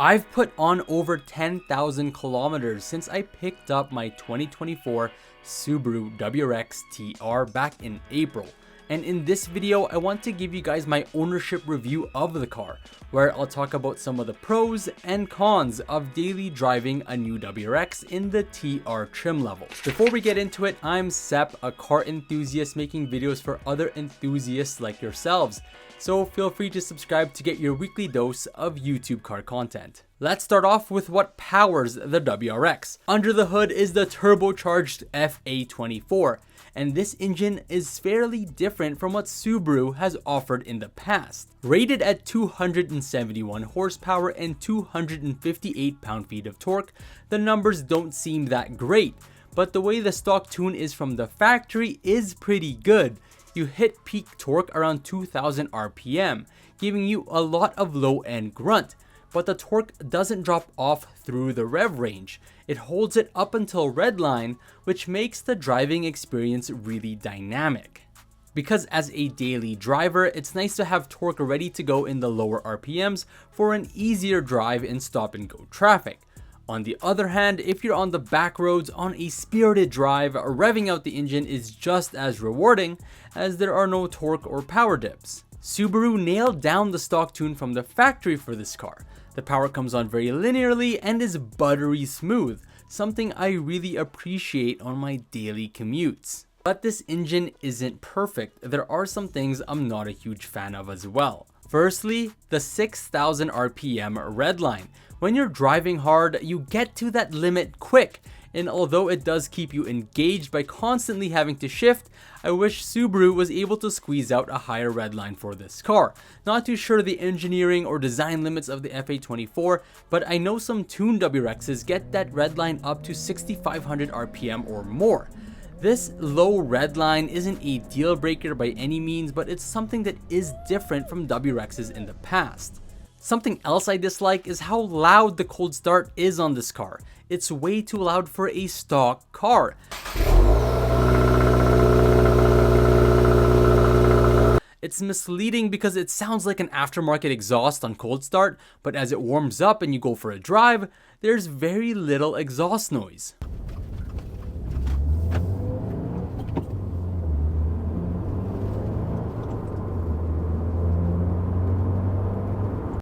I've put on over 10,000 kilometers since I picked up my 2024 Subaru WRX TR back in April. And in this video, I want to give you guys my ownership review of the car, where I'll talk about some of the pros and cons of daily driving a new WRX in the TR trim level. Before we get into it, I'm Sep, a car enthusiast making videos for other enthusiasts like yourselves. So feel free to subscribe to get your weekly dose of YouTube car content. Let's start off with what powers the WRX. Under the hood is the turbocharged FA24, and this engine is fairly different from what Subaru has offered in the past. Rated at 271 horsepower and 258 pound-feet of torque, the numbers don't seem that great, but the way the stock tune is from the factory is pretty good. You hit peak torque around 2000 RPM, giving you a lot of low-end grunt, but the torque doesn't drop off through the rev range. It holds it up until redline, which makes the driving experience really dynamic. Because as a daily driver, it's nice to have torque ready to go in the lower RPMs for an easier drive in stop-and-go traffic. On the other hand, if you're on the back roads on a spirited drive, revving out the engine is just as rewarding, as there are no torque or power dips. Subaru nailed down the stock tune from the factory for this car. The power comes on very linearly and is buttery smooth, something I really appreciate on my daily commutes. But this engine isn't perfect. There are some things I'm not a huge fan of as well. Firstly, the 6,000 RPM redline. When you're driving hard, you get to that limit quick, and although it does keep you engaged by constantly having to shift, I wish Subaru was able to squeeze out a higher redline for this car. Not too sure the engineering or design limits of the FA24, but I know some tuned WRXs get that redline up to 6,500 RPM or more. This low redline isn't a deal breaker by any means, but it's something that is different from WRXs in the past. Something else I dislike is how loud the cold start is on this car. It's way too loud for a stock car. It's misleading because it sounds like an aftermarket exhaust on cold start, but as it warms up and you go for a drive, there's very little exhaust noise.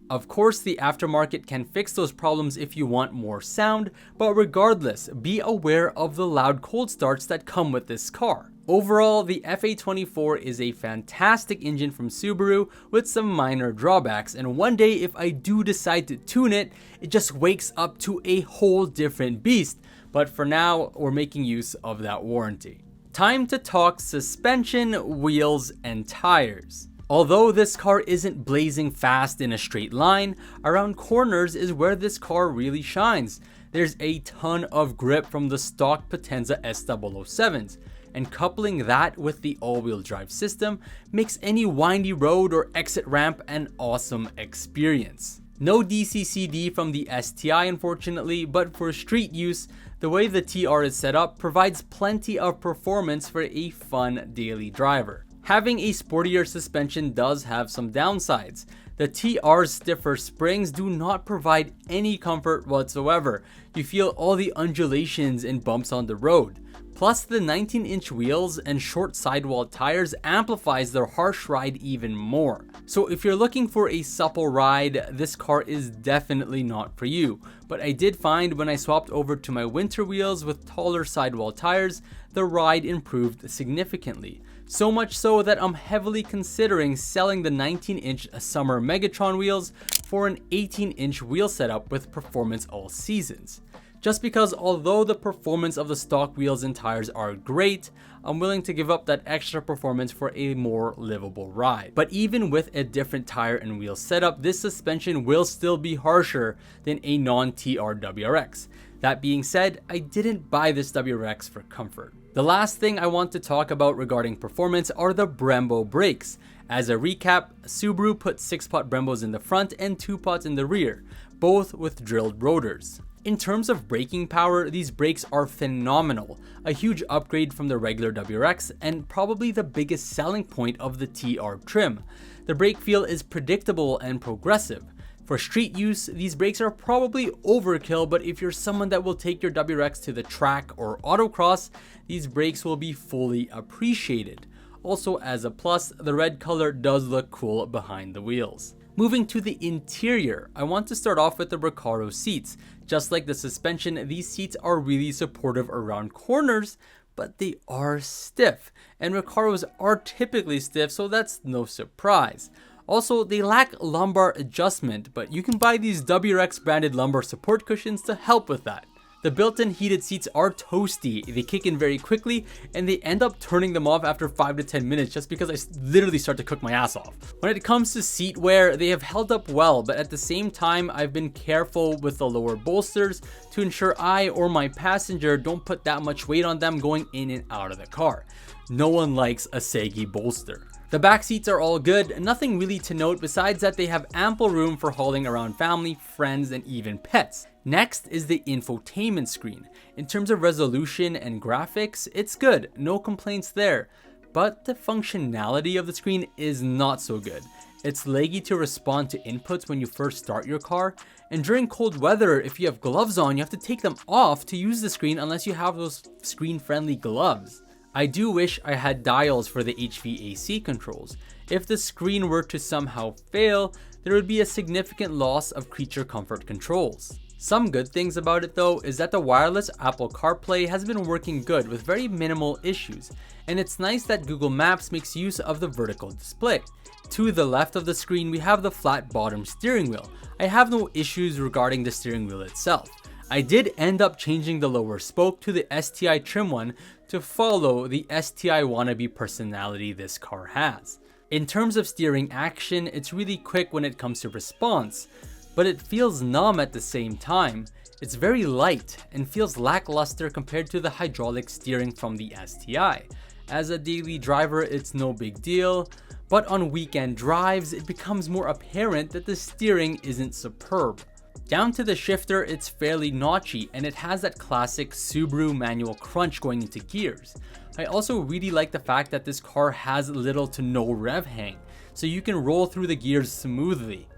Of course, the aftermarket can fix those problems if you want more sound, but regardless, be aware of the loud cold starts that come with this car. Overall, the FA24 is a fantastic engine from Subaru with some minor drawbacks, and one day if I do decide to tune it, it just wakes up to a whole different beast. But for now, we're making use of that warranty. Time to talk suspension, wheels, and tires. Although this car isn't blazing fast in a straight line, around corners is where this car really shines. There's a ton of grip from the stock Potenza S007s, and coupling that with the all-wheel drive system makes any windy road or exit ramp an awesome experience. No DCCD from the STI unfortunately, but for street use, the way the TR is set up provides plenty of performance for a fun daily driver. Having a sportier suspension does have some downsides. The TR's stiffer springs do not provide any comfort whatsoever. You feel all the undulations and bumps on the road. Plus, the 19-inch wheels and short sidewall tires amplifies their harsh ride even more. So if you're looking for a supple ride, this car is definitely not for you. But I did find when I swapped over to my winter wheels with taller sidewall tires, the ride improved significantly. So much so that I'm heavily considering selling the 19-inch summer Megatron wheels for an 18-inch wheel setup with performance all seasons. Just because although the performance of the stock wheels and tires are great, I'm willing to give up that extra performance for a more livable ride. But even with a different tire and wheel setup, this suspension will still be harsher than a non-TR WRX. That being said, I didn't buy this WRX for comfort. The last thing I want to talk about regarding performance are the Brembo brakes. As a recap, Subaru put 6-pot Brembos in the front and 2 pots in the rear, both with drilled rotors. In terms of braking power, these brakes are phenomenal, a huge upgrade from the regular WRX and probably the biggest selling point of the TR trim. The brake feel is predictable and progressive. For street use, these brakes are probably overkill, but if you're someone that will take your WRX to the track or autocross, these brakes will be fully appreciated. Also, as a plus, the red color does look cool behind the wheels. Moving to the interior, I want to start off with the Recaro seats. Just like the suspension, these seats are really supportive around corners, but they are stiff, and Recaros are typically stiff, so that's no surprise. Also, they lack lumbar adjustment, but you can buy these WRX branded lumbar support cushions to help with that. The built-in heated seats are toasty, they kick in very quickly, and they end up turning them off after 5 to 10 minutes just because I literally start to cook my ass off. When it comes to seat wear, they have held up well, but at the same time, I've been careful with the lower bolsters to ensure I or my passenger don't put that much weight on them going in and out of the car. No one likes a saggy bolster. The back seats are all good, nothing really to note besides that they have ample room for hauling around family, friends, and even pets. Next is the infotainment screen. In terms of resolution and graphics, it's good, no complaints there. But the functionality of the screen is not so good. It's laggy to respond to inputs when you first start your car, and during cold weather, if you have gloves on, you have to take them off to use the screen unless you have those screen-friendly gloves. I do wish I had dials for the HVAC controls. If the screen were to somehow fail, there would be a significant loss of creature comfort controls. Some good things about it though is that the wireless Apple CarPlay has been working good with very minimal issues, and it's nice that Google Maps makes use of the vertical display. To the left of the screen, we have the flat bottom steering wheel. I have no issues regarding the steering wheel itself. I did end up changing the lower spoke to the STI trim one to follow the STI wannabe personality this car has. In terms of steering action, it's really quick when it comes to response, but it feels numb at the same time. It's very light and feels lackluster compared to the hydraulic steering from the STI. As a daily driver, it's no big deal, but on weekend drives, it becomes more apparent that the steering isn't superb. Down to the shifter, it's fairly notchy and it has that classic Subaru manual crunch going into gears. I also really like the fact that this car has little to no rev hang, so you can roll through the gears smoothly.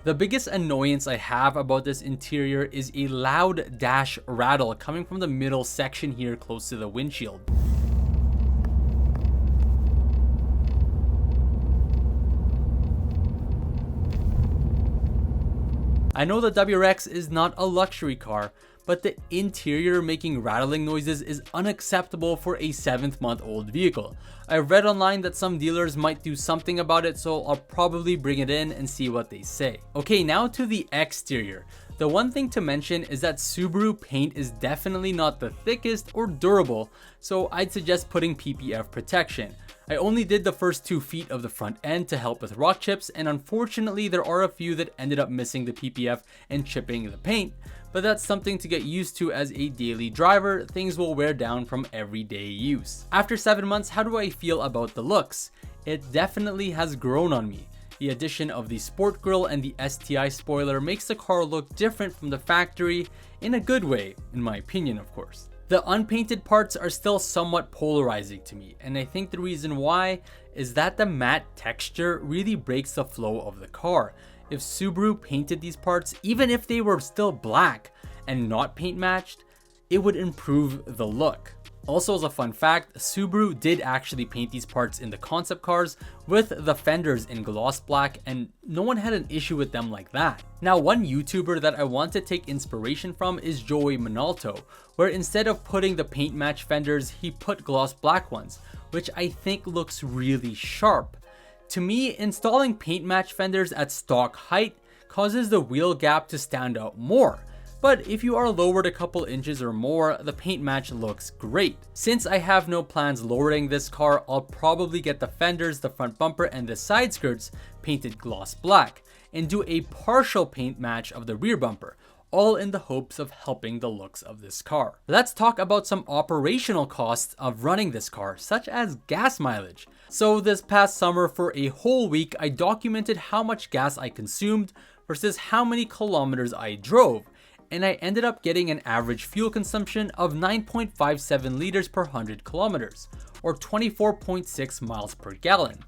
The biggest annoyance I have about this interior is a loud dash rattle coming from the middle section here close to the windshield. I know the WRX is not a luxury car, but the interior making rattling noises is unacceptable for a 7-month-old vehicle. I've read online that some dealers might do something about it, so I'll probably bring it in and see what they say. Okay, now to the exterior. The one thing to mention is that Subaru paint is definitely not the thickest or durable, so I'd suggest putting PPF protection. I only did the first 2 feet of the front end to help with rock chips, and unfortunately there are a few that ended up missing the PPF and chipping the paint, but that's something to get used to as a daily driver. Things will wear down from everyday use. After 7 months, how do I feel about the looks? It definitely has grown on me. The addition of the sport grille and the STI spoiler makes the car look different from the factory in a good way, in my opinion of course. The unpainted parts are still somewhat polarizing to me, and I think the reason why is that the matte texture really breaks the flow of the car. If Subaru painted these parts, even if they were still black and not paint matched, it would improve the look. Also, as a fun fact, Subaru did actually paint these parts in the concept cars with the fenders in gloss black, and no one had an issue with them like that. Now, one YouTuber that I want to take inspiration from is Joey Minolto, where instead of putting the paint match fenders, he put gloss black ones, which I think looks really sharp. To me, installing paint match fenders at stock height causes the wheel gap to stand out more. But if you are lowered a couple inches or more, the paint match looks great. Since I have no plans lowering this car, I'll probably get the fenders, the front bumper, and the side skirts painted gloss black, and do a partial paint match of the rear bumper, all in the hopes of helping the looks of this car. Let's talk about some operational costs of running this car, such as gas mileage. So this past summer, for a whole week, I documented how much gas I consumed versus how many kilometers I drove, and I ended up getting an average fuel consumption of 9.57 liters per 100 kilometers, or 24.6 miles per gallon.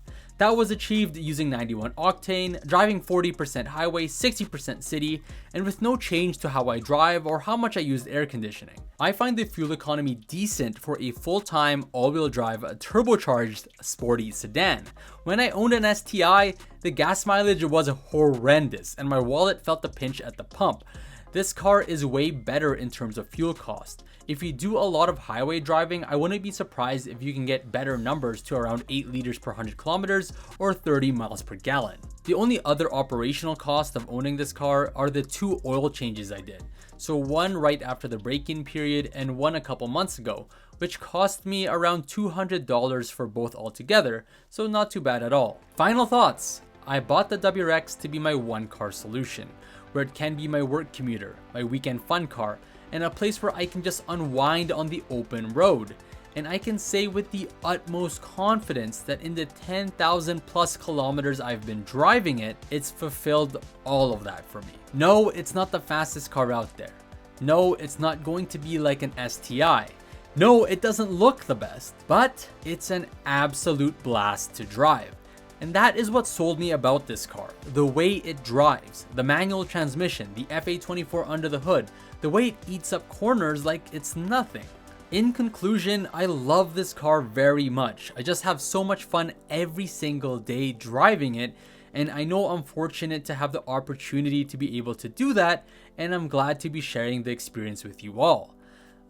That was achieved using 91 octane, driving 40% highway, 60% city, and with no change to how I drive or how much I used air conditioning. I find the fuel economy decent for a full-time all-wheel drive turbocharged sporty sedan. When I owned an STI, the gas mileage was horrendous and my wallet felt the pinch at the pump. This car is way better in terms of fuel cost. If you do a lot of highway driving, I wouldn't be surprised if you can get better numbers to around 8 liters per 100 kilometers or 30 miles per gallon. The only other operational cost of owning this car are the 2 oil changes I did. So one right after the break-in period and one a couple months ago, which cost me around $200 for both altogether, so not too bad at all. Final thoughts. I bought the WRX to be my one car solution, where it can be my work commuter, my weekend fun car, and a place where I can just unwind on the open road. And I can say with the utmost confidence that in the 10,000 plus kilometers I've been driving it, it's fulfilled all of that for me. No, it's not the fastest car out there. No, it's not going to be like an STI. No, it doesn't look the best, but it's an absolute blast to drive. And that is what sold me about this car. The way it drives, the manual transmission, the FA24 under the hood, the way it eats up corners like it's nothing. In conclusion, I love this car very much. I just have so much fun every single day driving it, and I know I'm fortunate to have the opportunity to be able to do that, and I'm glad to be sharing the experience with you all.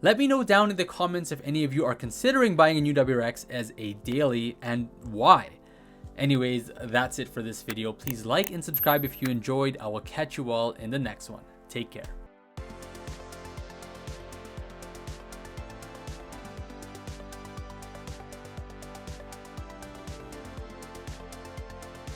Let me know down in the comments if any of you are considering buying a new WRX as a daily and why. Anyways, that's it for this video. Please like and subscribe if you enjoyed. I will catch you all in the next one. Take care.